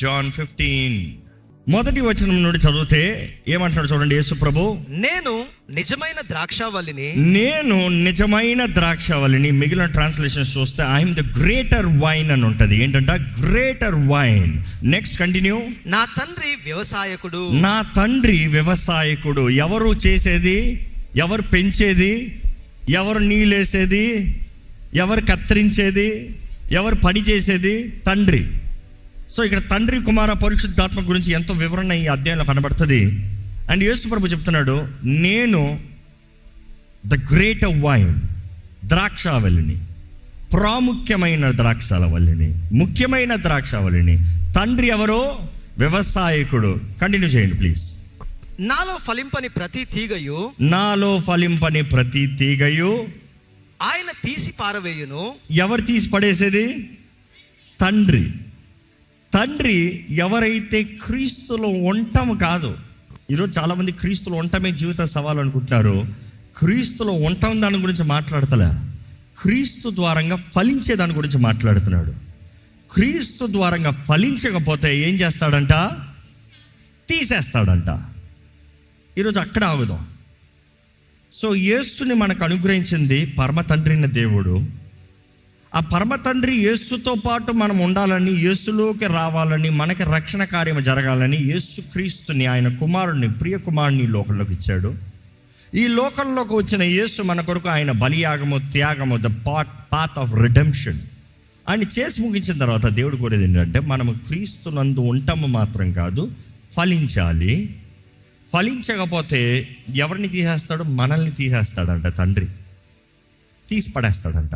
John 15 మొదటి వచనం నుండి చదివితే ఏమంటున్నాడు చూడండి. యేసు ప్రభు, నేను నిజమైన ద్రాక్షావల్లిని, నేను నిజమైన ద్రాక్షావల్లిని. మిగిలిన ట్రాన్స్లేషన్స్ చూస్తే ఐఎమ్ ద గ్రేటర్ వైన్ అని ఉంటుంది. ఏంటంటే గ్రేటర్ వైన్. Next continue. నా తండ్రి వ్యవసాయకుడు, నా తండ్రి వ్యవసాయకుడు. ఎవరు చేసేది, ఎవరు పెంచేది, ఎవరు నీళ్ళేసేది, ఎవరు కత్తిరించేది, ఎవరు పని చేసేది? తండ్రి. సో ఇక్కడ తండ్రి, కుమార, పరిశుద్ధాత్మ గురించి ఎంతో వివరణ ఈ అధ్యాయంలో కనబడుతుంది. అండ్ యేసు ప్రభు చెప్తున్నాడు, నేను ద గ్రేటర్ వైన్, ద్రాక్షావల్లిని, ప్రాముఖ్యమైన ద్రాక్షావల్లిని, ముఖ్యమైన ద్రాక్షావల్లిని. తండ్రి ఎవరో? వ్యవసాయకుడు. కంటిన్యూ చేయండి ప్లీజ్. నాలో ఫలింపని ప్రతి తీగయు, నాలో ఫలింపని ప్రతి తీగయు ఆయన తీసి పారవేయును. ఎవరు తీసి పడేసేది? తండ్రి. తండ్రి ఎవరైతే క్రీస్తులో ఉండటం కాదు. ఈరోజు చాలామంది క్రీస్తులో ఉండటమే జీవిత సవాలు అనుకుంటున్నారు. క్రీస్తులో ఉండటం దాని గురించి మాట్లాడతలే, క్రీస్తు ద్వారంగా ఫలించే దాని గురించి మాట్లాడుతున్నాడు. క్రీస్తు ద్వారంగా ఫలించకపోతే ఏం చేస్తాడంట? తీసేస్తాడంట. ఈరోజు అక్కడ ఆగుదాం. సో యేసుని మనకు అనుగ్రహించింది పరమ తండ్రి అయిన దేవుడు. ఆ పరమ తండ్రి యేసుతో పాటు మనం ఉండాలని, యేసులోకి రావాలని, మనకి రక్షణ కార్యం జరగాలని యేసు క్రీస్తుని, ఆయన కుమారుడిని, ప్రియ కుమారుని లోకంలోకి ఇచ్చాడు. ఈ లోకంలోకి వచ్చిన యేసు మన కొరకు ఆయన బలియాగము, త్యాగము, ద పాత్ ఆఫ్ రిడెంప్షన్ ఆయన చేసి ముగించిన తర్వాత దేవుడు కోరేది ఏంటంటే మనము క్రీస్తునందు ఉంటాము మాత్రం కాదు, ఫలించాలి. ఫలించకపోతే ఎవరిని తీసేస్తాడు? మనల్ని తీసేస్తాడంట. తండ్రి తీసి పడేస్తాడంట.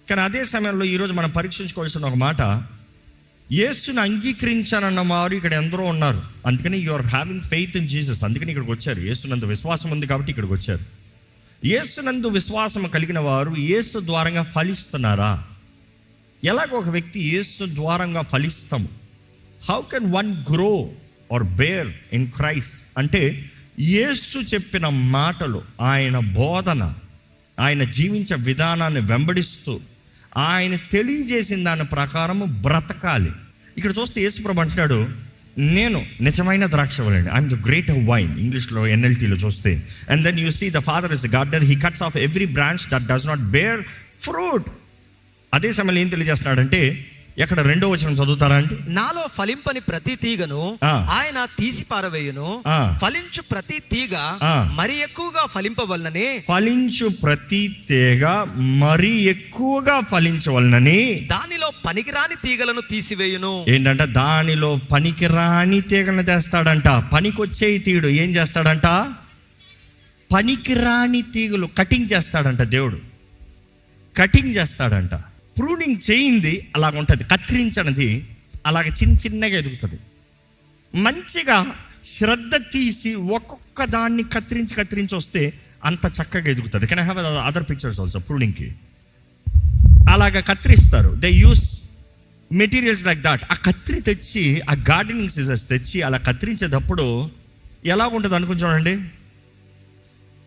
కానీ అదే సమయంలో ఈరోజు మనం పరీక్షించుకోవాల్సిన ఒక మాట, యేసుని అంగీకరించానన్న వారు ఇక్కడ ఎందరో ఉన్నారు. అందుకని you are having faith in Jesus. అందుకని ఇక్కడికి వచ్చారు. యేసునందు విశ్వాసం ఉంది కాబట్టి ఇక్కడికి వచ్చారు. యేసునందు విశ్వాసం కలిగిన వారు యేసు ద్వారంగా ఫలిస్తున్నారా? ఎలాగో ఒక వ్యక్తి యేసు ద్వారంగా ఫలిస్తాము. How can one grow or bear in Christ అంటే యేసు చెప్పిన మాటలు, ఆయన బోధన, ఆయన జీవించే విధానాన్ని వెంబడిస్తూ ఆయన తెలియజేసిన దాని ప్రకారము బ్రతకాలి. ఇక్కడ చూస్తే యేసు ప్రభు అంటున్నాడు, నేను నిజమైన ద్రాక్షవల్లిని, ఐఎమ్ ద గ్రేటర్ వైన్. ఇంగ్లీష్లో NLTలో చూస్తే, and then you see the father is the gardener, he cuts off every branch that does not bear fruit. అదే సమయంలో ఏం తెలియజేస్తున్నాడంటే, ఎక్కడ 2వ వచనం చదువుతారా అండి? నాలో ఫలింపని ప్రతి తీగను ఆయన తీసి పారవేయును. ఫలించు ప్రతి తీగ మరి ఎక్కువగా ఫలింపవలనని, ఫలించు ప్రతి తీగ మరి ఎక్కువగా ఫలించవలనని దానిలో పనికిరాని తీగలను తీసివేయును. ఏంటంట? దానిలో పనికిరాని తీగలను తెస్తాడంట. పనికొచ్చే తీగడు ఏం చేస్తాడంట? పనికిరాని తీగలు కటింగ్ చేస్తాడంట. దేవుడు కటింగ్ చేస్తాడంట. ప్రూనింగ్ చేయింది అలాగ ఉంటుంది, కత్తిరించనిది అలాగ చిన్న చిన్నగా ఎదుగుతుంది. మంచిగా శ్రద్ధ తీసి ఒక్కొక్క దాన్ని కత్తిరించి వస్తే అంత చక్కగా ఎదుగుతుంది. Can I have other pictures also? ప్రూనింగ్కి అలాగ కత్తిరిస్తారు. They use materials like that. ఆ కత్తిరి తెచ్చి, ఆ గార్డెనింగ్ సిజర్స్ తెచ్చి అలా కత్తిరించేటప్పుడు ఎలా ఉంటుంది అనుకుని చూడండి.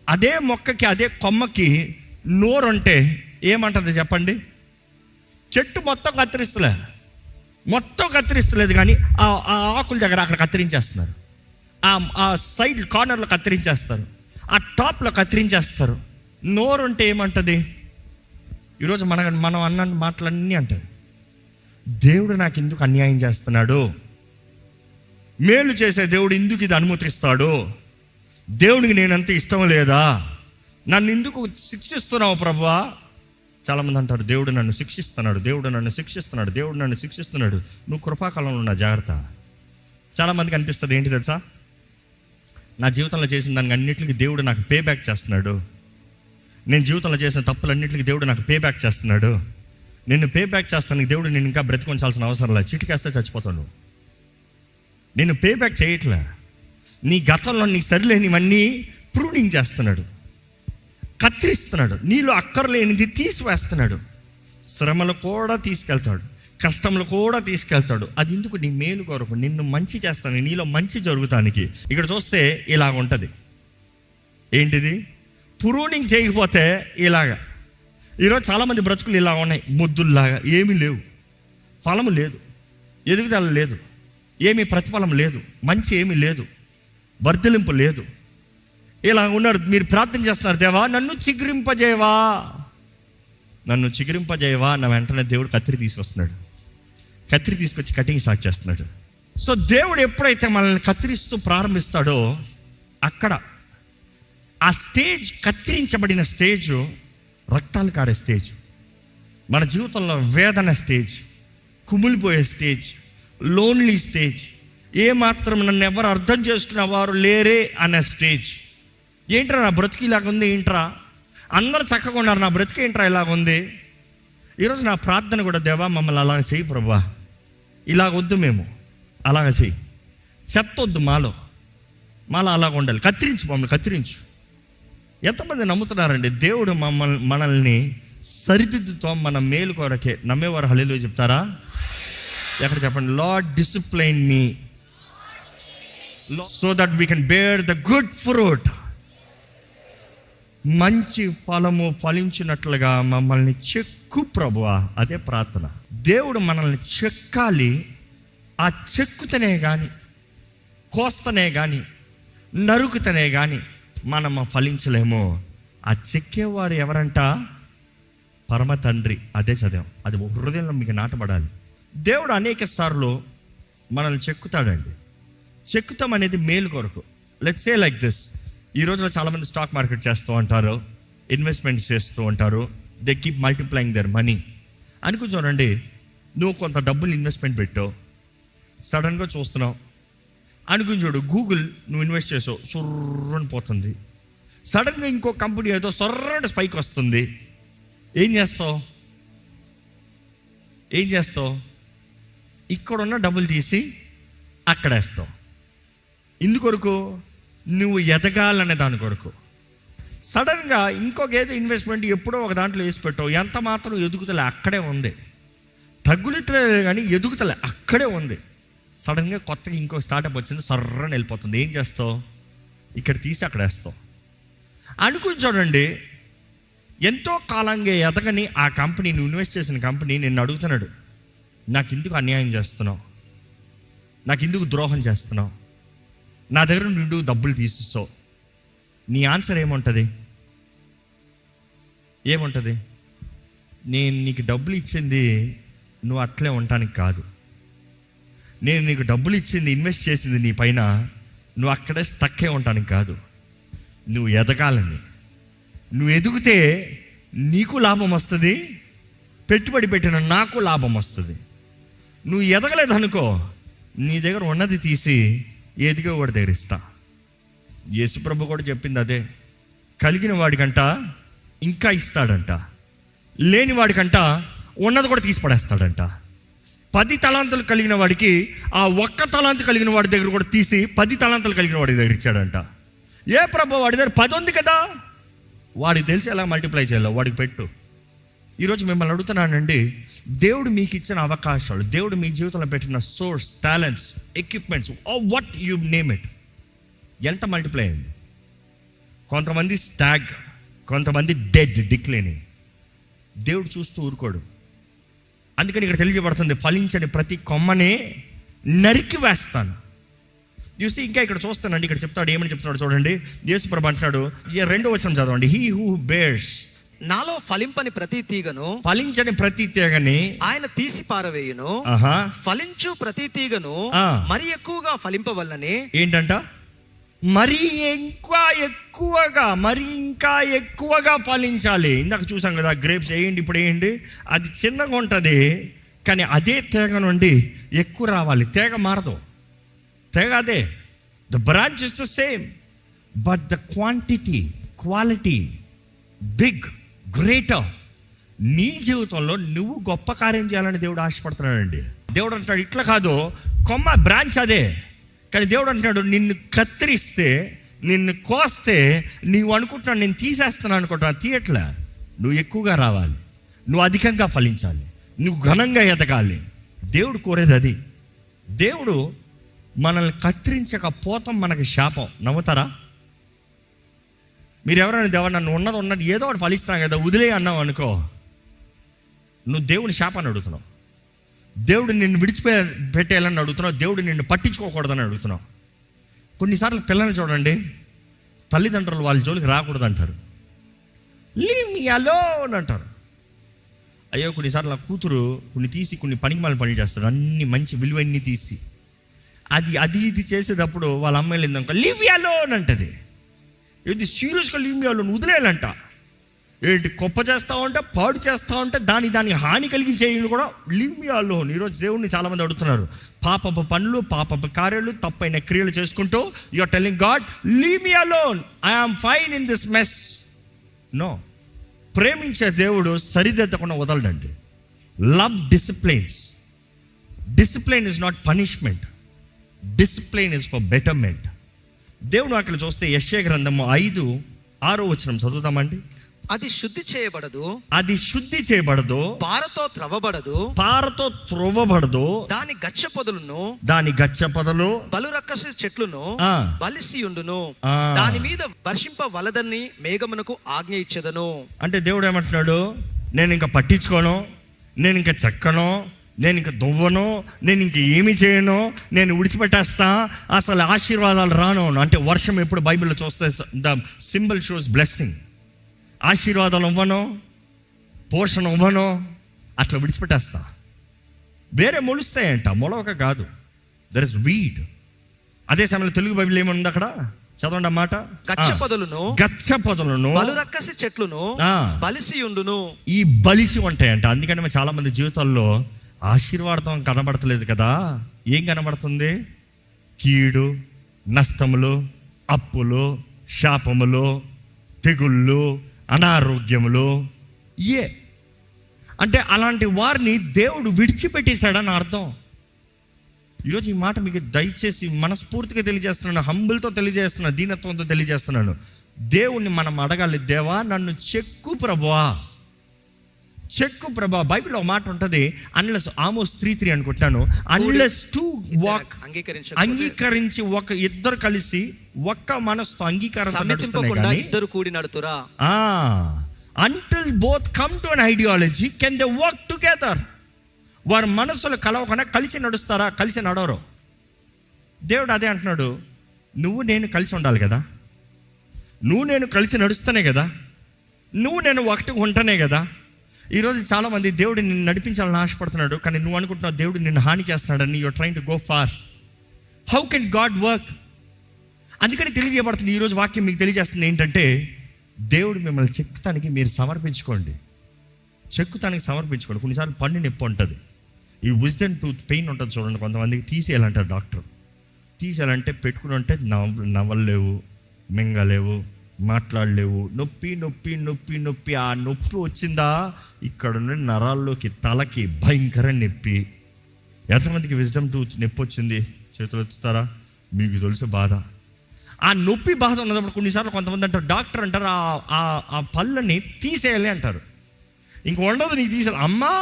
అదే మొక్కకి, అదే కొమ్మకి నోరు అంటే ఏమంటుంది చెప్పండి? చెట్టు మొత్తం కత్తిరిస్తలేదు కానీ ఆ ఆకుల దగ్గర అక్కడ కత్తిరించేస్తున్నారు, ఆ సైడ్ కార్నర్లో కత్తిరించేస్తారు, ఆ టాప్లో కత్తిరించేస్తారు. నోరు అంటే ఏమంటుంది? ఈరోజు మనం అన్న మాటలన్నీ అంటారు, దేవుడు నాకు ఎందుకు అన్యాయం చేస్తున్నాడు, మేలు చేసే దేవుడు ఎందుకు ఇది అనుమతిస్తాడు, దేవుడికి నేనంత ఇష్టం లేదా, నన్ను ఎందుకు శిక్షిస్తున్నావు ప్రభువా? చాలామంది అంటారు, దేవుడు నన్ను శిక్షిస్తున్నాడు, దేవుడు నన్ను శిక్షిస్తున్నాడు, దేవుడు నన్ను శిక్షిస్తున్నాడు. నువ్వు కృపాకాలంలో ఉన్న జాగ్రత్త. చాలామందికి అనిపిస్తుంది ఏంటి తెలుసా, నా జీవితంలో చేసిన దానికి అన్నింటికి దేవుడు నాకు పే బ్యాక్ చేస్తున్నాడు, నేను జీవితంలో చేసిన తప్పులన్నింటికి దేవుడు నాకు పే బ్యాక్ చేస్తున్నాడు, నిన్ను పే బ్యాక్ చేస్తానికి దేవుడు నేను ఇంకా బ్రతికొంచాల్సిన అవసరం లేదు, చిటికేస్తే చచ్చిపోతాను. నేను పే బ్యాక్ చేయట్లే, నీ గతంలో నీకు సరిలేనివన్నీ ప్రూనింగ్ చేస్తున్నాడు, కత్తిరిస్తున్నాడు, నీలో అక్కర్లేనిది తీసివేస్తున్నాడు. శ్రమలు కూడా తీసుకెళ్తాడు, కష్టములు కూడా తీసుకెళ్తాడు. అది ఎందుకు? నీ మేలు కొరకు, నిన్ను మంచి చేస్తాను, నీలో మంచి జరుగుతానికి. ఇక్కడ చూస్తే ఇలాగ ఉంటుంది. ఏంటిది? ప్రూనింగ్ చేయకపోతే ఇలాగా. ఈరోజు చాలామంది బ్రతుకులు ఇలా ఉన్నాయి, ముద్దుల్లాగా. ఏమీ లేవు, ఫలము లేదు, ఎదుగుదల లేదు. ఏమీ ప్రతిఫలం లేదు, మంచి ఏమీ లేదు, వర్ధలింపు లేదు. ఇలా ఉన్నారు. మీరు ప్రార్థన చేస్తున్నారు, దేవా నన్ను చిగురింపజేయవా, నన్ను చిగురింపజేయవా అన్న వెంటనే దేవుడు కత్తిరి తీసుకొస్తున్నాడు. కత్తిరి తీసుకొచ్చి కటింగ్ స్టార్ట్ చేస్తున్నాడు. సో దేవుడు ఎప్పుడైతే మనల్ని కత్తిరిస్తూ ప్రారంభిస్తాడో అక్కడ ఆ స్టేజ్, కత్తిరించబడిన స్టేజ్ రక్తాలు కారే స్టేజ్, మన జీవితంలో వేదన స్టేజ్, కుమిలిపోయే స్టేజ్, లోన్లీ స్టేజ్, ఏమాత్రం నన్ను ఎవరు అర్థం చేసుకునేవారు లేరే అనే స్టేజ్. ఏంట్రా నా బ్రతికి ఇలాగుంది, ఏంట్రా అందరూ చక్కగా ఉన్నారు, నా బ్రతికి ఏంట్రా ఇలాగుంది. ఈరోజు నా ప్రార్థన కూడా, దేవా మమ్మల్ని అలాగ చెయ్యి ప్రభా, ఇలాగొద్దు, మేము అలాగ చెయ్యి, చెత్త వద్దు మాలో అలాగ ఉండాలి, కత్తిరించు, మమ్మల్ని కత్తిరించు. ఎంతమంది నమ్ముతున్నారండి దేవుడు మనల్ని సరిదిద్దుతో మన మేలు కొరకే? నమ్మేవారు హల్లెలూయా చెప్తారా? ఎక్కడ చెప్పండి. Lord discipline me so that we can bear the good fruit. మంచి ఫలము ఫలించినట్లుగా మమ్మల్ని చెక్కు ప్రభువా. అదే ప్రార్థన. దేవుడు మనల్ని చెక్కాలి. ఆ చెక్కుతనే కానీ, కోస్తనే కానీ, నరుకుతనే కానీ మనం ఫలించలేము. ఆ చెక్కేవారు ఎవరంట? పరమ తండ్రి. అదే చదివాం, అది హృదయంలో మీకు నాటబడాలి. దేవుడు అనేక సార్లు మనల్ని చెక్కుతాడండి. చెక్కుతాం అనేది మేలు కొరకు. Let's say like this. ఈ రోజులో చాలామంది స్టాక్ మార్కెట్ చేస్తూ ఉంటారు, ఇన్వెస్ట్మెంట్స్ చేస్తూ ఉంటారు. They keep multiplying their money. అనుకుని చూడండి, నువ్వు కొంత డబ్బులు ఇన్వెస్ట్మెంట్ పెట్టావు, సడన్గా చూస్తున్నావు. అనుకుని చూడు, గూగుల్ నువ్వు ఇన్వెస్ట్ చేసావు, సొర్రని పోతుంది. సడన్గా ఇంకో కంపెనీ ఏదో సొర్రని స్పైక్ వస్తుంది. ఏం చేస్తావు? ఇక్కడున్న డబ్బులు తీసి అక్కడ వేస్తావు. ఇందుకొరకు నువ్వు ఎదగాలనే దాని కొరకు. సడన్గా ఇంకొక ఏదో ఇన్వెస్ట్మెంట్ ఎప్పుడో ఒక దాంట్లో వేసి పెట్టావు, ఎంత మాత్రం ఎదుగుతలే, అక్కడే ఉంది. తగ్గులుతలే కానీ ఎదుగుతలే, అక్కడే ఉంది. సడన్గా కొత్తగా ఇంకో స్టార్టప్ వచ్చింది, సర్రని వెళ్ళిపోతుంది. ఏం చేస్తావు? ఇక్కడ తీసి అక్కడ వేస్తావు. అనుకుని చూడండి, ఎంతో కాలంగా ఎదగని ఆ కంపెనీ, నువ్వు ఇన్వెస్ట్ చేసిన కంపెనీ నిన్ను అడుగుతున్నాడు, నాకు ఎందుకు అన్యాయం చేస్తున్నావు, నాకు ఎందుకు ద్రోహం చేస్తున్నావు, నా దగ్గర నుండి డబ్బులు తీసిస్తావు. నీ ఆన్సర్ ఏముంటుంది? నేను నీకు డబ్బులు ఇచ్చింది నువ్వు అట్లే ఉండటానికి కాదు. నేను నీకు డబ్బులు ఇచ్చింది, ఇన్వెస్ట్ చేసింది నీ పైన, నువ్వు అక్కడే స్టక్కే ఉండటానికి కాదు. నువ్వు ఎదగాలని. నువ్వు ఎదిగితే నీకు లాభం వస్తుంది, పెట్టుబడి పెట్టిన నాకు లాభం వస్తుంది. నువ్వు ఎదగలేదనుకో, నీ దగ్గర ఉన్నది తీసి ఎదిగే వాడి దగ్గర ఇస్తా. యేసుప్రభు కూడా చెప్పింది అదే. కలిగిన వాడికంట ఇంకా ఇస్తాడంట, లేని వాడికంట ఉన్నది కూడా తీసి పడేస్తాడంట. 10 తలాంతులు కలిగిన వాడికి ఆ 1 తలాంతు కలిగిన వాడి దగ్గర కూడా తీసి 10 తలాంతులు కలిగిన వాడి దగ్గర ఇచ్చాడంట. ఏ ప్రభు, వాడి దగ్గర 10 ఉంది కదా, వాడికి తెలిసి ఎలా మల్టిప్లై చేయాలో వాడికి పెట్టు. ఈరోజు మిమ్మల్ని అడుగుతున్నానండి, దేవుడు మీకు ఇచ్చిన అవకాశాలు, దేవుడు మీ జీవితంలో పెట్టిన source, talents, equipments, what you name it, ఎంత మల్టిప్లై అయింది? కొంతమంది స్టాగ్, కొంతమంది డెడ్, డిక్లైనింగ్. దేవుడు చూస్తూ ఊరుకోడు. అందుకని ఇక్కడ తెలియజేయబడుతుంది, ఫలించని ప్రతి కొమ్మనే నరికి వేస్తాను. చూస్తే ఇంకా ఇక్కడ చూస్తానండి, ఇక్కడ చెప్తాడు, ఏమని చెప్తున్నాడు చూడండి. యేసు ప్రభు అంటున్నాడు, 2వ వచనం చదవండి. హీ హూ బేర్స్, నాలో ఫలించని ప్రతి తీగని ఆయన తీసి పారవేయును. ఫలించు ప్రతి తీగను మరి ఎక్కువగా ఫలింపవల్లని. ఏంటంట? మరి ఇంకా ఎక్కువగా ఫలించాలి. ఇందాక చూసాం కదా, గ్రేప్స్ వేయండి, ఇప్పుడు వేయండి, అది చిన్నగా ఉంటుంది, కానీ అదే తీగ నుండి ఎక్కువ రావాలి. తీగ మారదు, తీగ అదే. The branch is the same, but the quality big, greater. నీ జీవితంలో నువ్వు గొప్ప కార్యం చేయాలని దేవుడు ఆశపడుతున్నాడండి. దేవుడు అంటాడు, ఇట్లా కాదు, కొమ్మ బ్రాంచ్ అదే, కానీ దేవుడు అంటున్నాడు, నిన్ను కత్తిరిస్తే, నిన్ను కోస్తే, నువ్వు అనుకుంటున్నాను నేను తీసేస్తున్నాను అనుకుంటున్నాను, తీయట్లే. నువ్వు ఎక్కువగా రావాలి, నువ్వు అధికంగా ఫలించాలి, నువ్వు ఘనంగా ఎదగాలి. దేవుడు కోరేది అది. దేవుడు మనల్ని కత్తిరించకపోతాం మనకి శాపం. నమ్ముతారా? మీరు ఎవరైనా దేవా నన్ను ఉన్నది ఏదో ఒకటి ఫలిస్తున్నాను కదా, వదిలే అన్నావు అనుకో, నువ్వు దేవుని శాపాన్ని అడుగుతున్నావు. దేవుడు నిన్ను పెట్టేయాలని అడుగుతున్నావు, దేవుడు నిన్ను పట్టించుకోకూడదని అడుగుతున్నావు. కొన్నిసార్లు పిల్లల్ని చూడండి, తల్లిదండ్రులు వాళ్ళ జోలికి రాకూడదు అంటారు, లీవ్ మీ అలోన్ అంటారు. అయ్యో కొన్నిసార్లు నా కూతురు కొన్ని పనికిమాలిన పని చేస్తారు, అన్ని మంచి విలువన్నీ తీసి ఇది చేసేటప్పుడు వాళ్ళ అమ్మాయిలు ఏందనుకో లీవ్ మీ అలోన్ అంటది. ఇది సీరియస్గా లీవ్ మీ అలోన్ వదిలేయాలంట. ఏంటి గొప్ప చేస్తూ ఉంటే పాడు చేస్తూ ఉంటే దాని హాని కలిగించేయని కూడా లీవ్ మీ అలోన్. ఈరోజు దేవుడిని చాలామంది అడుగుతున్నారు, పాపపు పనులు పాపపు కార్యాలు తప్పైన క్రియలు చేసుకుంటూ you are telling God leave me alone, I am fine in this mess. No, ప్రేమించే దేవుడు సరిదిద్దకుండా వదలడండి. Love disciplines. Discipline is not punishment, discipline is for betterment. దేవుడు అక్కడ చూస్తే యెషయా గ్రంథము 5:6 చదువుతామండి. అది శుద్ధి చేయబడదు, పారతో త్రవ్వబడదు. దాని గచ్చ పొదలు బలురక్కసి చెట్లును బలిసి ఉండును. దాని మీద వర్షింపవలదని మేఘమునకు ఆజ్ఞ ఇచ్చెదను. అంటే దేవుడు ఏమంటున్నాడు, నేను ఇంకా పట్టించుకోను, నేను ఇంకా చెక్కను, నేను ఇంక దువ్వను, నేను ఇంక ఏమి చేయను, నేను విడిచిపెట్టేస్తా, అసలు ఆశీర్వాదాలు రాను. అంటే వర్షం ఎప్పుడు బైబిల్లో చూస్తే ద సింబల్ షోస్ బ్లెస్సింగ్. ఆశీర్వాదాలు ఇవ్వను, పోషణ ఇవ్వను, అట్లా విడిచిపెట్టేస్తా. వేరే మొలుస్తాయంట, మొలవక కాదు, దర్ ఇస్ వీడ్. అదే సమయంలో తెలుగు బైబిల్ ఏముంది అక్కడ చదవండి అన్నమాట. గచ్చ పొదలను బలురక్కసి చెట్లును బలిసి ఉండును. ఈ బలిసి ఉంటాయంట. అందుకని చాలా మంది జీవితాల్లో ఆశీర్వాదం కనబడతలేదు కదా. ఏం కనబడుతుంది? కీడు, నష్టములు, అప్పులు, శాపములు, తెగుళ్ళు, అనారోగ్యములు. అంటే అలాంటి వారిని దేవుడు విడిచిపెట్టేశాడని అర్థం. ఈరోజు ఈ మాట మీకు దయచేసి మనస్ఫూర్తిగా తెలియజేస్తున్నాను, హంబుల్తో తెలియజేస్తున్నాను, దీనత్వంతో తెలియజేస్తున్నాను. దేవుణ్ణి మనం అడగాలి, దేవా నన్ను చెక్కు ప్రభువా. బైబిల్లో ఒక మాట ఉంటుంది, అన్లెస్ ఆమోస్ 3:3 అనుకుంటాను, అన్లెస్ టు వాక్ అంగీకరించి ఇద్దరు కలిసి ఒక్క మనసుతో అంగీకారం ఇద్దరు కూడి నడుతురా. Until both come to an ideology can they work together. వారి మనసులు కలవకుండా కలిసి నడుస్తారా? కలిసి నడవరు. దేవుడు అదే అంటున్నాడు, నువ్వు నేను కలిసి ఉండాలి కదా, నువ్వు నేను కలిసి నడుస్తానే కదా, నువ్వు నేను ఒకటి ఉంటనే కదా. ఈరోజు చాలామంది దేవుడు నిన్ను నడిపించాలని ఆశపడుతున్నాడు, కానీ నువ్వు అనుకుంటున్నావు దేవుడు నిన్ను హాని చేస్తున్నాడని. You're trying to go far. How can God work? అందుకని తెలియజేయబడుతుంది ఈరోజు వాక్యం మీకు తెలియజేస్తుంది ఏంటంటే, దేవుడు మిమ్మల్ని చెక్కుతానికి మీరు సమర్పించుకోండి. కొన్నిసార్లు పండు నొప్పి ఉంటుంది, ఈ విజ్డమ్ టూత్ పెయిన్ ఉంటుంది చూడండి, కొంతమందికి తీసేయాలంటారు డాక్టర్. తీసేయాలంటే పెట్టుకుని ఉంటే నవ్వలేవు, మింగలేవు, మాట్లాడలేవు, నొప్పి నొప్పి నొప్పి నొప్పి. ఆ నొప్పి వచ్చిందా ఇక్కడ నుండి నరాల్లోకి తలకి భయంకర నొప్పి. ఎంతమందికి విజ్డమ్ టూత్ నొప్పి వచ్చింది? చేతులు ఎత్తుతారా? మీకు తెలుసు బాధ. ఆ నొప్పి బాధ ఉన్నప్పుడు కొన్నిసార్లు కొంతమంది అంటారు, డాక్టర్ అంటారు ఆ పళ్ళని తీసేయాలి అంటారు. ఇంక ఉండదు నీకు తీసేయాలి. అమ్మా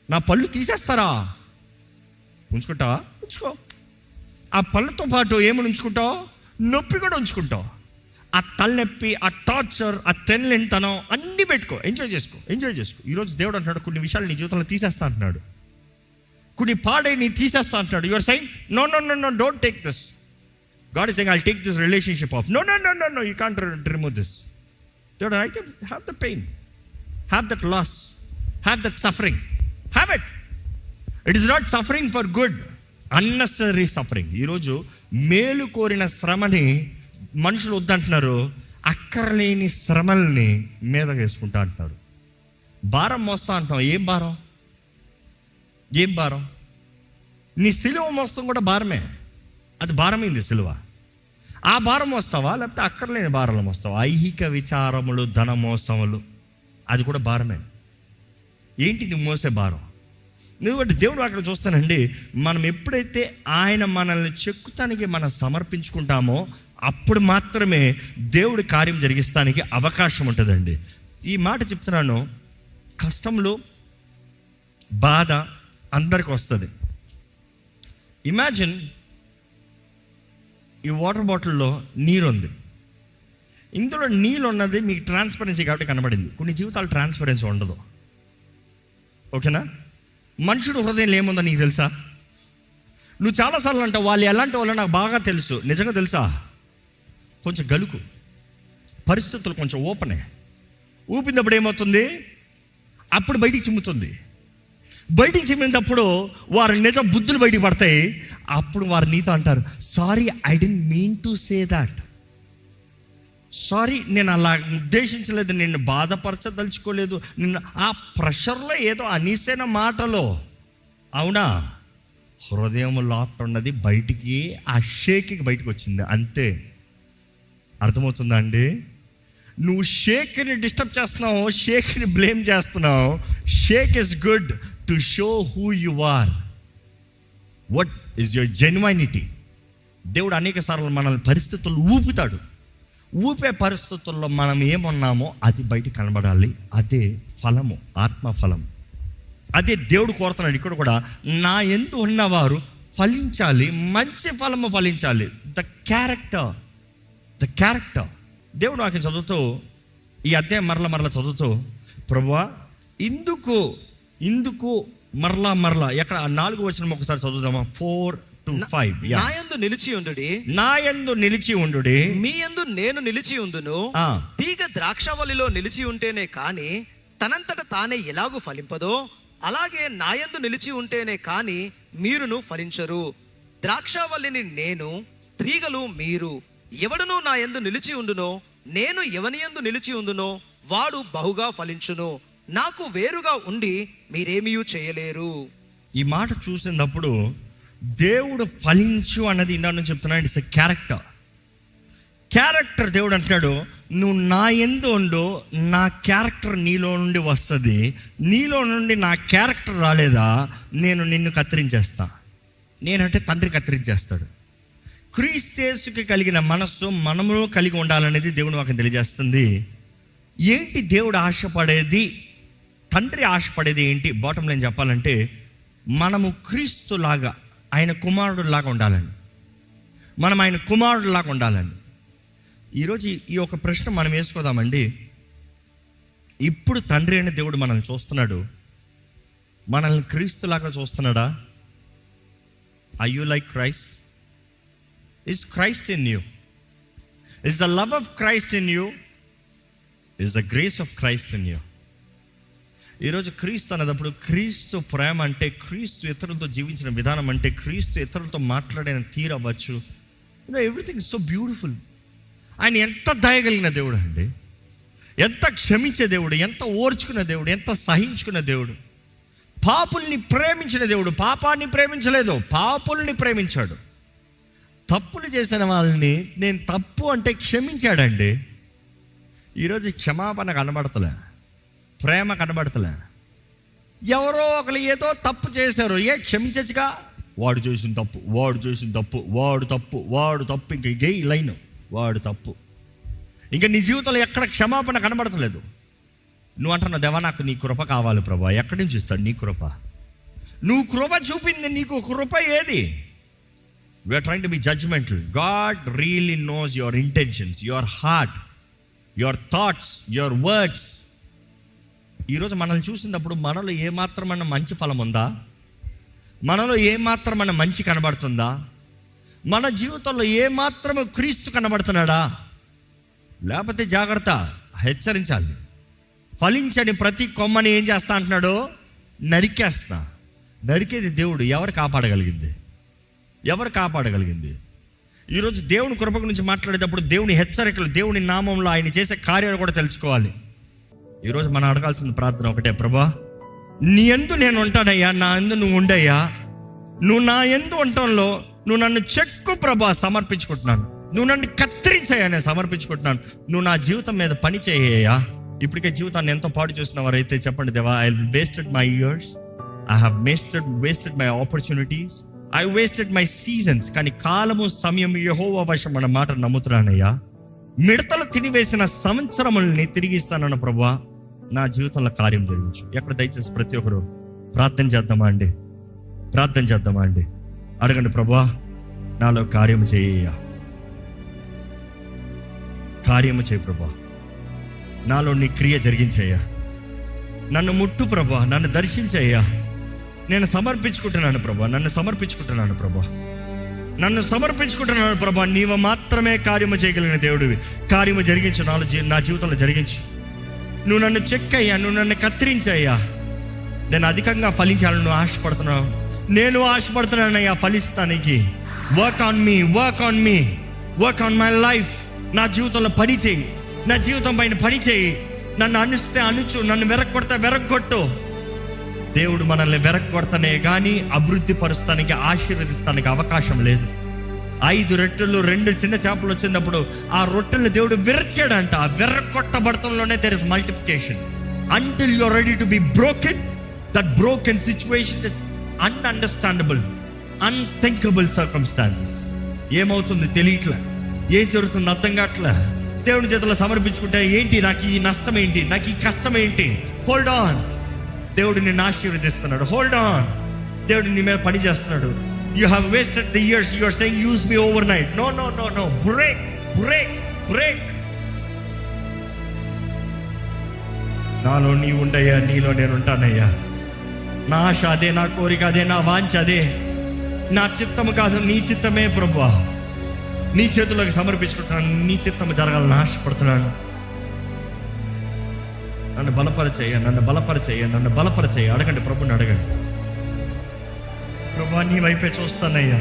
నా పళ్ళు తీసేస్తారా? ఉంచుకుంటావా? ఉంచుకో. ఆ పళ్ళతో పాటు ఏమని ఉంచుకుంటావు? నొప్పి కూడా ఉంచుకుంటావు. ఆ తలనొప్పి, ఆ టార్చర్, ఆ తెల్లెంతనం అన్నీ పెట్టుకో, ఎంజాయ్ చేసుకో. ఈరోజు దేవుడు అంటున్నాడు, కొన్ని విషయాలు నీ జీవితంలో తీసేస్తా అంటున్నాడు, కొన్ని పాడే నీ తీసేస్తా అంటున్నాడు. Your saying no no no no don't take this. God is saying, I'll take this relationship off. No, you can't remove this. Lord, I can have the pain, have that loss, have that suffering, have it. It is not suffering for good, unnecessary suffering. ఈరోజు మేలు కోరిన శ్రమని మనుషులు వద్దంటున్నారు, అక్కర్లేని శ్రమల్ని మీద వేసుకుంటా అంటున్నారు. భారం మోస్తా అంటున్నావు. ఏం భారం? నీ సిలువ మోస్తాం కూడా భారమే. అది భారమైంది సిలువ. ఆ భారం వస్తావా, లేకపోతే అక్కర్లేని భారాలు వస్తావా? ఐహిక విచారములు, ధన మోసములు, అది కూడా భారమే. ఏంటి నువ్వు మోసే భారం? ఎందుకంటే దేవుడు అక్కడ చూస్తానండి, మనం ఎప్పుడైతే ఆయన మనల్ని చెక్కుతానికి మనం సమర్పించుకుంటామో అప్పుడు మాత్రమే దేవుడి కార్యం జరిగిస్తానికి అవకాశం ఉంటుందండి. ఈ మాట చెప్తున్నాను, కష్టములు, బాధ అందరికి వస్తుంది. ఇమాజిన్, ఈ వాటర్ బాటిల్లో నీరు ఉంది, ఇందులో నీళ్ళు ఉన్నది మీకు ట్రాన్స్పరెన్సీ కాబట్టి కనబడింది. కొన్ని జీవితాలు ట్రాన్స్పరెన్సీ ఉండదు, ఓకేనా? మనుషుడు హృదయంలో ఏముందో నీకు తెలుసా? నువ్వు చాలాసార్లు అంటావు వాళ్ళు ఎలాంటి వాళ్ళు నాకు బాగా తెలుసు. నిజంగా తెలుసా? కొంచెం గలుకు, పరిస్థితులు కొంచెం ఓపెనే. ఊపినప్పుడు ఏమవుతుంది? అప్పుడు బయటికి చిమ్ముతుంది. బయటికి చిమ్మినప్పుడు వారు నిజం బుద్ధులు బయటికి పడతాయి. అప్పుడు వారు నీతో అంటారు, sorry, I don't mean to say that. Sorry, నేను అలా ఉద్దేశించలేదు, నిన్ను బాధపరచదలుచుకోలేదు, నిన్ను ఆ ప్రెషర్లో ఏదో అనేసిన మాటలో. అవునా? హృదయం లాట్ ఉన్నది బయటికి, ఆ షేక్కి బయటకు వచ్చింది అంతే. అర్థమవుతుందా అండి? నువ్వు షేక్ని డిస్టర్బ్ చేస్తున్నావు, షేక్ని బ్లేమ్ చేస్తున్నావు. Shake is good to show who you are, what is your genuinity. దేవుడు అనేక సార్లు మనల్ని పరిస్థితులు ఊపుతాడు. ఊపే పరిస్థితుల్లో మనం ఏమున్నామో అది బయట కనబడాలి. అదే ఫలము, ఆత్మ ఫలం. అదే దేవుడు కోరుతున్నాడు ఇక్కడ కూడా. నా యందు ఉన్నవారు ఫలించాలి, మంచి ఫలము ఫలించాలి. The character. దేవుడు నాకు చదువుతూ, ఈ అధ్యాయం మరల చదువుతూ, ప్రభువా ఇందుకు మరలా ఎక్కడ 4 వచనం ఒకసారి చదువుదామా? 4-5. నా యందు నిలిచి ఉండుడి, మీ యందు నేను నిలిచి ఉందును. తీగ ద్రాక్షవల్లిలో నిలిచి ఉంటేనే కాని తనంతట తానే ఎలాగూ ఫలింపదో, అలాగే నా యందు నిలిచి ఉంటేనే కాని మీరును ఫలించరు. ద్రాక్షవల్లిని నేను, తీగలు మీరు. ఎవడును నా యందు నిలిచి ఉండునో, నేను ఎవని యందు నిలిచి ఉందునో వాడు బహుగా ఫలించును. నాకు వేరుగా ఉండి మీరేమీ చేయలేరు. ఈ మాట చూసినప్పుడు దేవుడు ఫలించు అన్నది ఇందా నుంచి చెప్తున్నాడు. It's a character. దేవుడు అంటాడు, నువ్వు నా యందు ఉండు, నా క్యారెక్టర్ నీలో నుండి వస్తుంది. నీలో నుండి నా క్యారెక్టర్ రాలేదా, నేను నిన్ను కత్తిరించేస్తా. నేనంటే తండ్రి కత్తిరించేస్తాడు. క్రీస్తుకి కలిగిన మనస్సు మనములో కలిగి ఉండాలనేది దేవుడు నాకు తెలియజేస్తుంది. ఏంటి దేవుడు ఆశపడేది, తండ్రి ఆశపడేది ఏంటి? బాటం లైన్ చెప్పాలంటే, మనము క్రీస్తులాగా, ఆయన కుమారుడులాగా ఉండాలని, మనం ఆయన కుమారుడులాగా ఉండాలని. ఈరోజు ఈ ఒక ప్రశ్న మనం వేసుకోదామండి. ఇప్పుడు తండ్రి అయిన దేవుడు మనల్ని చూస్తున్నాడు, మనల్ని క్రీస్తులాగా చూస్తున్నాడా? Are you like Christ? Is Christ in you? Is the love of Christ in you? Is the grace of Christ in you? ఈరోజు క్రీస్తు అన్నప్పుడు, క్రీస్తు ప్రేమ అంటే, క్రీస్తు ఇతరులతో జీవించిన విధానం అంటే, క్రీస్తు ఇతరులతో మాట్లాడిన తీరు అవ్వచ్చు. Everything so beautiful. ఆయన ఎంత దయగలిగిన దేవుడు అండి, ఎంత క్షమించే దేవుడు, ఎంత ఓర్చుకున్న దేవుడు, ఎంత సహించుకున్న దేవుడు. పాపుల్ని ప్రేమించిన దేవుడు. పాపాన్ని ప్రేమించలేదు, పాపుల్ని ప్రేమించాడు. తప్పులు చేసిన వాళ్ళని నేను తప్పు అంటే క్షమించాడండి. ఈరోజు క్షమాపణ కనబడతలే, ప్రేమ కనబడతలే. ఎవరో ఒకరు ఏదో తప్పు చేశారు, క్షమించచ్చుగా. వాడు చేసిన తప్పు, వాడు తప్పు, ఇంక ఇదే లైన్, వాడు తప్పు. ఇంకా నీ జీవితంలో ఎక్కడ క్షమాపణ కనబడతలేదు. నువ్వు అంటున్నావు, దేవా నాకు నీ కృప కావాలి ప్రభా. ఎక్కడి నుంచి ఇస్తాడు నీ కృప? నువ్వు కృప చూపింది, నీకు కృప ఏది? We are trying to be judgmental. God really knows your intentions, your heart, your thoughts, your words. ఈరోజు మనల్ని చూసినప్పుడు మనలో ఏమాత్రమైన మంచి ఫలం ఉందా? మనలో ఏమాత్రమైన మంచి కనబడుతుందా? మన జీవితంలో ఏమాత్రము క్రీస్తు కనబడుతున్నాడా? లేకపోతే జాగ్రత్త, హెచ్చరించాలి. ఫలించని ప్రతి కొమ్మని ఏం చేస్తా అంటున్నాడు? నరికేస్తా. నరికేది దేవుడు. ఎవరు కాపాడగలిగింది? ఈరోజు దేవుని కృప గురించి మాట్లాడేటప్పుడు దేవుని హెచ్చరికలు, దేవుని నామంలో ఆయన చేసే కార్యాలు కూడా తెలుసుకోవాలి. ఈరోజు మనం అడగాల్సిన ప్రార్థన ఒకటే, ప్రభా నీ యందు నేను ఉంటానయ్యా, నా యందు నువ్వు ఉండయ్యా. నువ్వు నా యందు ఉండటంలో నువ్వు నన్ను చెక్కు ప్రభా, సమర్పించుకుంటున్నాను. నువ్వు నన్ను కత్తిరించయ్యా, నేను సమర్పించుకుంటున్నాను. నువ్వు నా జీవితం మీద పని చేయ్యా. ఇప్పటికే జీవితాన్ని ఎంతో పాడు చేసిన వారైతే చెప్పండి, దేవా I wasted my years, I have wasted my opportunities, I wasted my seasons. కానీ కాలము, సమయం యెహోవా వశం అన్న మాట నమ్ముతున్నానయ్యా. మిడతలు తినివేసిన సంవత్సరముల్ని తిరిగి ఇస్తానన్న ప్రభువా, నా జీవితంలో కార్యం జరిగించు. ఎక్కడ దయచేసి ప్రతి ఒక్కరు ప్రార్థన చేద్దామా అండి? అడగండి, ప్రభువా నాలో కార్యము చేయ ప్రభువా, నాలో నీ క్రియ జరిగించయ్యా. నన్ను ముట్టు ప్రభువా, నన్ను దర్శించయ్యా. నేను సమర్పించుకుంటున్నాను ప్రభా, నన్ను సమర్పించుకుంటున్నాను ప్రభా, నన్ను సమర్పించుకుంటున్నాను ప్రభా. నీవు మాత్రమే కార్యము చేయగలిగిన దేవుడివి. కార్యము జరిగించు నా జీవితంలో జరిగించు. నువ్వు నన్ను చెక్కయ్యా, నువ్వు నన్ను కత్తిరించయ్యా. నేను అధికంగా ఫలించాలని నువ్వు ఆశపడుతున్నావు, నేను ఆశపడుతున్నానయ్యా ఫలిస్తానికి. Work on me, work on me, work on my life. నా జీవితంలో పని చేయి, నా జీవితం పైన పని చేయి. నన్ను అణుస్తే అణుచు, నన్ను వెరక్కొడితే వెరక్కొట్టు. దేవుడు మనల్ని వెరక్కొడతానే కానీ అభివృద్ధి పరుస్తానికి, ఆశీర్వదిస్తానికి అవకాశం లేదు. 5 రొట్టెలు 2 చిన్న చేపలు వచ్చినప్పుడు ఆ రొట్టెలు దేవుడు విరచాడంట. ఆ వెర్రకొట్టబడతంలోనే there is multiplication. Until you are ready to be broken, that broken situation is ununderstandable, unthinkable circumstances. ఏమవుతుంది తెలియట్లే, ఏం జరుగుతుంది అర్థం కావట్లే. దేవుని చేతుల్లో సమర్పించుకుంటే ఏంటి, నాకు ఈ నష్టం ఏంటి, నాకు ఈ కష్టం ఏంటి, హోల్డ్ ఆన్. దేవుడు నిన్ను ఆశీర్వదిస్తున్నాడు, హోల్డ్ ఆన్. దేవుడు నీ మీద పని చేస్తున్నాడు. You have wasted the years, you are saying use me over night. No no no no, break break break. నాలో నీ ఉండయ్యా, నీలో నేను ఉంటానయ్యా. నా ఆశ అదే, నా కోరిక అదే, నా వాంఛ అదే. నా చిత్తము కాదు, నీ చిత్తమే ప్రభువా. నీ చేతుల్లోకి సమర్పించుకుంటున్నాను. నీ చిత్తము జరగాలని ఆశపడుతున్నాను. నన్ను బలపరచేయ, నన్ను బలపరచేయ, నన్ను బలపరచేయ. అడగండి, ప్రభుని అడగండి. ప్రభు నీ వైపే చూస్తానయ్యా.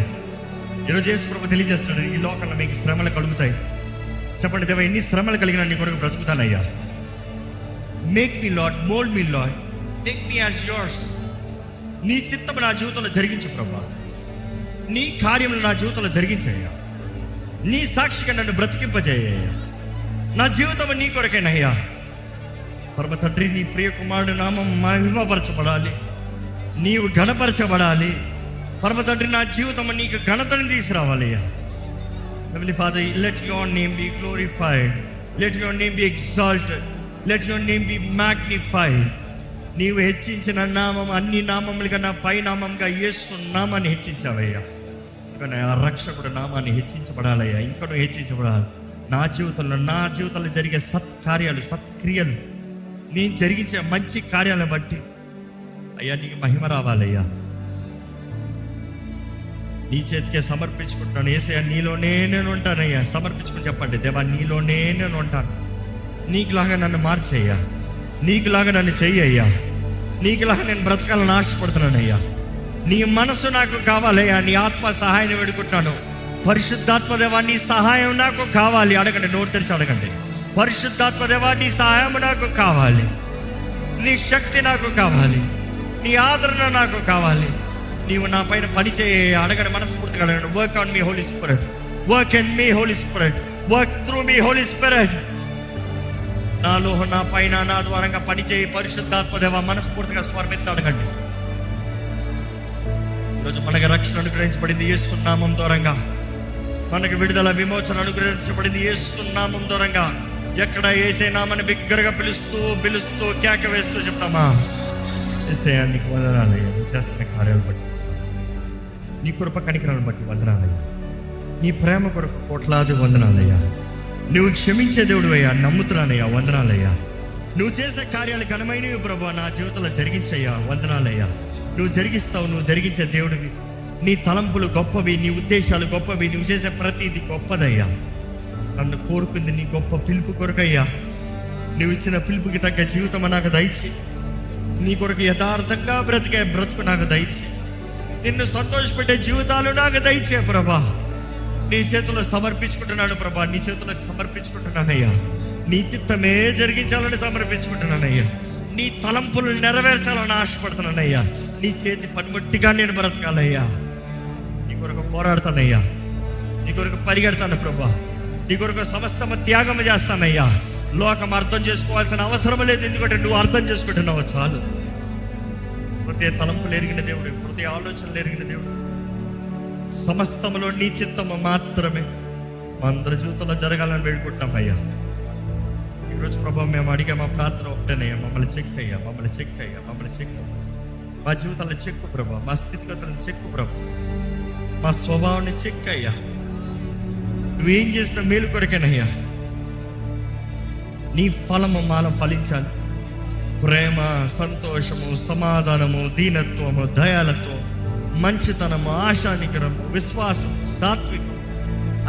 ఈరోజు యేసు ప్రభు తెలియజేస్తున్నాడు, ఈ లోకంలో మీకు శ్రమలు కలుగుతాయి. చెప్పండి, దేవా ఎన్ని శ్రమలు కలిగినా నీ కొరకు బ్రతుకుతానయ్యా. Make me Lord, mould me Lord, make me as yours. నీ చిత్తము నా జీవితంలో జరిగించు ప్రభా. నీ కార్యములు నా జీవితంలో జరిగించయ్యా. నీ సాక్షిగా నన్ను బ్రతికింపజేయ. నా జీవితం నీ కొరకేనయ్యా. పరమ తండ్రి, నీ ప్రియ కుమారుడు నామం మహిమపరచబడాలి, నీవు ఘనపరచబడాలి. పరమ తండ్రి, నా జీవితం నీకు ఘనతను తీసుకురావాలయ్యా. Heavenly Father, let your name be glorified, let your name be exalted, let your name be magnified. నీవు హెచ్చించిన నామం అన్ని నామముల కన్నా పై నామంగా యేసు నామాన్ని హెచ్చించావయ్యా. ఇంకా ఆ రక్షకుడు నామాన్ని హెచ్చించబడాలయ్యా, ఇంకా నువ్వు హెచ్చించబడాలి. నా జీవితంలో జరిగే సత్కార్యాలు, సత్క్రియలు, నేను జరిగించే మంచి కార్యాలను బట్టి అయ్యా నీకు మహిమ రావాలయ్యా. నీ చేతికే సమర్పించుకుంటున్నాను. యేసయ్యా నీలోనే నేను ఉంటానయ్యా. సమర్పించుకుని చెప్పండి, దేవా నీలోనే నేను ఉంటాను. నీకులాగా నన్ను మార్చయ్యా, నీకులాగా నన్ను చెయ్యయ్యా, నీకులాగా నేను బ్రతకాలని ఆశపడుతున్నానయ్యా. నీ మనసు నాకు కావాలయ్యా. నీ ఆత్మ సహాయాన్ని వేడుకుంటున్నాను. పరిశుద్ధాత్మ దేవా నీ సహాయం నాకు కావాలి. అడగండి, నోరు తెరిచి అడగండి. పరిశుద్ధాత్మ దేవా నీ సహాయం నాకు కావాలి, నీ శక్తి నాకు కావాలి, నీ ఆదరణ నాకు కావాలి. నీవు నా పైన పని చేయ. అడగండి, మనస్ఫూర్తిగా అడగండి. Work on me Holy Spirit, work in me Holy Spirit, work through me Holy Spirit. నాలో, నా పైన, నా ద్వారంగా పని చేయి పరిశుద్ధాత్మ దేవా. మనస్ఫూర్తిగా స్వరమెత్తి అడగండి. ఈరోజు మనకు రక్షణ అనుగ్రహించబడింది యేసు నామం ద్వారంగా. మనకు విడుదల, విమోచన అనుగ్రహించబడింది యేసు నామం ద్వారంగా. ఎక్కడ యేసే నామని బిగ్గరగా పిలుస్తూ కేక వేస్తూ చెప్తామా, యేసయ్యా నీకు వందనాలయ్యా. నువ్వు చేస్తున్న కార్యాలను బట్టి, నీ కృప కనికరాలను బట్టి వందనాలయ్యా. నీ ప్రేమ కొరకు కోట్లాది వందనాలయ్యా. నువ్వు క్షమించే దేవుడు అయ్యా, నమ్ముతున్నానయ్యా, వందనాలయ్యా. నువ్వు చేసే కార్యాలు ఘనమైనవి ప్రభు, నా జీవితంలో జరిగించయ్యా, వందనాలయ్యా. నువ్వు జరిగిస్తావు, నువ్వు జరిగించే దేవుడివి. నీ తలంపులు గొప్పవి, నీ ఉద్దేశాలు గొప్పవి, నువ్వు చేసే ప్రతిదీ గొప్పదయ్యా. నన్ను కోరుకుంది నీ గొప్ప పిలుపు కొరకయ్యా. నువ్వు ఇచ్చిన పిలుపుకి తగ్గ జీవితం నాకు దయచి, నీ కొరకు యథార్థంగా బ్రతికే బ్రతుకు నాకు దయచి, నిన్ను సంతోషపెట్టే జీవితాలు నాకు దయచే ప్రభా. నీ చేతుల్లో సమర్పించుకుంటున్నాను ప్రభా, నీ చేతులకు సమర్పించుకుంటున్నానయ్యా. నీ చిత్తమే జరిగించాలని సమర్పించుకుంటున్నానయ్యా. నీ తలంపులు నెరవేర్చాలని ఆశపడుతున్నానయ్యా. నీ చేతి పనిముట్టిగా నేను బ్రతకాలయ్యా. నీ కొరకు పోరాడతానయ్యా, నీ కొరకు పరిగెడతాను ప్రభా. నీ కొరకు సమస్తము త్యాగం చేస్తానయ్యా. లోకం అర్థం చేసుకోవాల్సిన అవసరం లేదు, ఎందుకంటే నువ్వు అర్థం చేసుకుంటున్నావు చాలు. హృదయ తలంపులు ఎరిగిన దేవుడు, హృదయ ఆలోచనలు ఎరిగిన దేవుడు. సమస్తములో నీ చిత్తము మాత్రమే మా అందరి జీవితంలో జరగాలని వేడుకుంటున్నామయ్యా. ఈరోజు ప్రభా మేము అడిగే మా ప్రార్థన ఒకటేనయ్యా, మమ్మల్ని చెక్కయ్యా, మమ్మల్ని చెక్కయ్యా, మమ్మల్ని చెక్కు. మా జీవితాలను చెక్కు ప్రభా, మా స్థితిగతులను చెక్కు ప్రభా, మా స్వభావాన్ని చెక్కయ్యా. నువ్వేం చేసిన మేలు కొరకేనయ్యా. నీ ఫలము మాలో ఫలించాలి, ప్రేమ, సంతోషము, సమాధానము, దీనత్వము, దయాలత్వం, మంచితనము, ఆశానికరము, విశ్వాసం, సాత్వికం.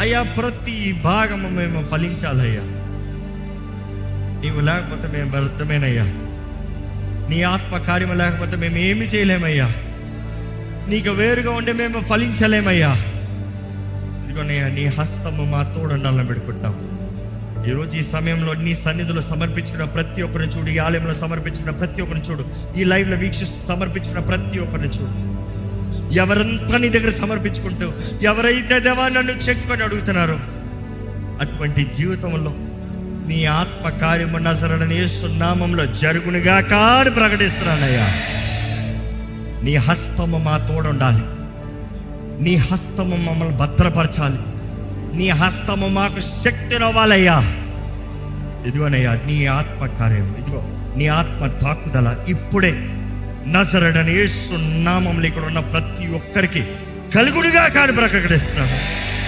అయ్యా ప్రతి భాగము మేము ఫలించాలయ్యా. నీవు లేకపోతే మేము వ్యర్థమేనయ్యా. నీ ఆత్మ కార్యము లేకపోతే మేము ఏమి చేయలేమయ్యా. నీకు వేరుగా ఉండి మేము ఫలించలేమయ్యా. ఇదిగోనయ్యా, నీ హస్తము మా తోడుండాలని పెట్టుకుంటాం. ఈరోజు ఈ సమయంలో నీ సన్నిధిలో సమర్పించుకున్న ప్రతి ఒక్కరిని చూడు, ఈ ఆలయంలో సమర్పించుకున్న ప్రతి ఒక్కరిని చూడు, ఈ లైవ్లో వీక్షిస్తూ సమర్పించుకున్న ప్రతి ఒక్కరిని చూడు. ఎవరంతా నీ దగ్గర సమర్పించుకుంటూ, ఎవరైతే దేవా నన్ను చెక్కుని అడుగుతున్నారో అటువంటి జీవితంలో నీ ఆత్మ కార్యము నజరేయుడైన యేసు నామములో జరుగునుగా కాని ప్రకటిస్తున్నానయ్యా. నీ హస్తము మా తోడుండాలి. నీ హస్తము మమ్మల్ని భద్రపరచాలి. నీ హస్తము మాకు శక్తినివ్వాలయ్యా. ఇదిగోనయ్యా నీ ఆత్మ కార్యం, ఇదిగో నీ ఆత్మ తాకుదల ఇప్పుడే నజరేయుడైన యేసు నామములో ఇక్కడ ఉన్న ప్రతి ఒక్కరికి కలుగునుగా కాని ప్రకటిస్తున్నాను.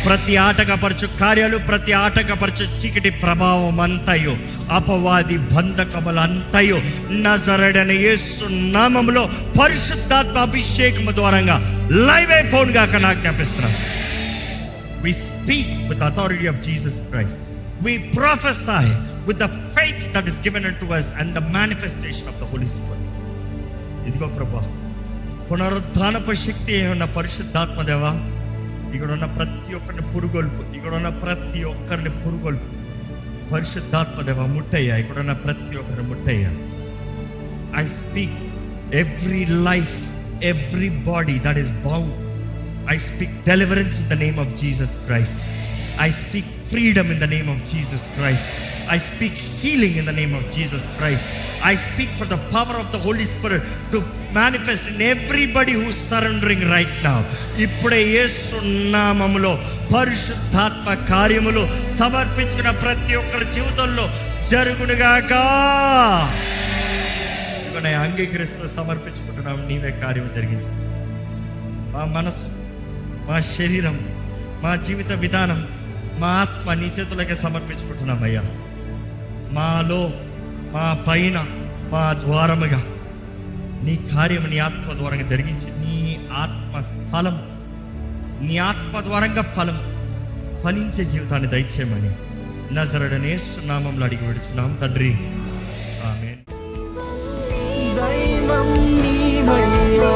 ప్రతి ఆటంకపరచు కార్యాలు, ప్రతి ఆటంకపరచు చీకటి ప్రభావం అంతయో, అపవాది బంధకములు అంతయో నజరేయుడైన యేసు నామములో పరిశుద్ధాత్మ అభిషేకము ద్వారంగా live అయిపోనుగా ఆజ్ఞాపిస్తున్నాను. We speak with the authority of Jesus Christ. We prophesy with the faith that is given unto us and the manifestation of the Holy Spirit. ఇదిగో ప్రభా, పునరుద్ధానపు శక్తి ఉన్న పరిశుద్ధాత్మ దేవా, ఇక్కడ ఉన్న ప్రతి ఒక్కరిని పురుగొల్పు, ఇక్కడ ఉన్న ప్రతి ఒక్కరిని పురుగొల్పు. పరిశుద్ధాత్మ దేవా ముట్టయ్యా, ఇక్కడ ఉన్న ప్రతి ఒక్కరిని ముట్టయ్యా. I speak every life, every body that is bound. I speak deliverance in the name of Jesus Christ. I speak freedom in the name of Jesus Christ. I speak healing in the name of Jesus Christ. I speak for the power of the Holy Spirit to manifest in everybody who is surrendering right now. ఇప్పుడే యేసు నామములో పరిశుద్ధాత్మ కార్యములు సమర్పించుకున్న ప్రతి ఒక్కరి జీవితంలో జరుగునుగాక. ఇదిగోనయ్యా, అంగీకరిస్తూ సమర్పించుకుంటున్నాం. నీవే కార్యం జరిగించి మా మనసు, మా శరీరం, మా జీవిత విధానం, మా ఆత్మ నీ చేతులకే సమర్పించుకుంటున్నామయ్యా. మాలో, మా పైన, మా ద్వారముగా నీ కార్యం నీ ఆత్మ ద్వారంగా జరిగించి నీ ఆత్మ ఫలం, నీ ఆత్మ ద్వారంగా ఫలించే జీవితాన్ని దయచేయమని నజరేయుడైన యేసు నామములో అడిగి విడుచున్నాం తండ్రి, ఆమేన్. దైవం నీవయ్యా.